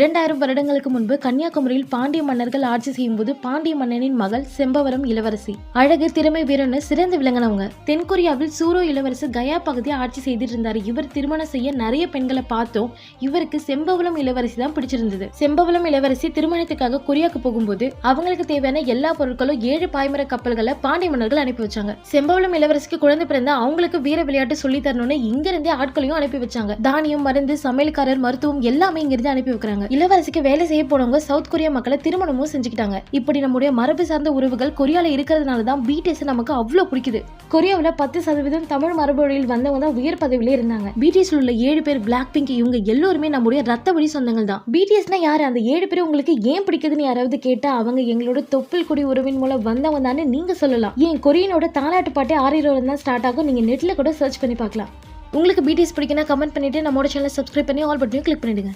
2000 வருடங்களுக்கு முன்பு கன்னியாகுமரியில் பாண்டிய மன்னர்கள் ஆட்சி செய்யும் போது பாண்டிய மன்னனின் மகள் செம்பவரம் இளவரசி அழகு திறமை வீரன்னு சிறந்து விளங்கினவங்க. தென்கொரியாவில் சூரோ இளவரசு கயா பகுதியை ஆட்சி செய்துட்டு இருந்தாரு. இவர் திருமணம் செய்ய நிறைய பெண்களை பார்த்தோம். இவருக்கு செம்பவளம் இளவரசி தான் பிடிச்சிருந்தது. செம்பவளம் இளவரசி திருமணத்துக்காக கொரியாக்கு போகும்போது அவங்களுக்கு தேவையான எல்லா பொருட்களும் 7 பாய்மர கப்பல்களை பாண்டிய மன்னர்கள் அனுப்பி வச்சாங்க. செம்பவளம் இளவரசிக்கு குழந்தை பிறந்தா அவங்களுக்கு வீர விளையாட்டு சொல்லி தரணும்னு இங்க இருந்தே ஆட்களையும் அனுப்பி வச்சாங்க. தானியம், மருந்து, சமையல்காரர், மருத்துவம் எல்லாமே இங்க இருந்து அனுப்பி வைக்கிறாங்க. இளவரசிக்கு வேலை செய்ய போனவங்க சவுத் கொரியா மக்களை திருமணமும் செஞ்சுக்கிட்டாங்க. இப்படி நம்முடைய மரபு சார்ந்த உறவுகள் கொரியால இருக்கிறதுனால தான் பிடிஎஸ் நமக்கு அவ்வளவு பிடிக்குது. கொரியாவில் 10% தமிழ் மரபு வழியில் வந்தவங்க தான் உயர் பதவியில இருந்தாங்க. பிடிஎஸ்ல உள்ள 7 பேர், பிளாக் பிங்க், இவங்க எல்லாருமே நம்முடைய ரத்த வழி சொந்தங்கள் தான். பிடிஎஸ்னா யாரு? அந்த 7 பேர் உங்களுக்கு ஏன் பிடிக்குதுன்னு யாராவது கேட்டா அவங்க எங்களோட தொப்புள் கொடி உறவின் மூலம் வந்தவங்க தானே நீங்க சொல்லலாம். ஏன் கொரியனோட தாலாட்டு பாட்டு ஆரிரோல தான் ஸ்டார்ட் ஆகும். நீங்க நெட்ல கூட சர்ச் பண்ணி பார்க்கலாம். உங்களுக்கு பிடிஎஸ் பிடிக்குன்னா கமெண்ட் பண்ணிட்டு நம்மளோட சேனலை சப்ஸ்கிரைப் பண்ணி ஆல் பட்டனையும் கிளிக் பண்ணிடுங்க.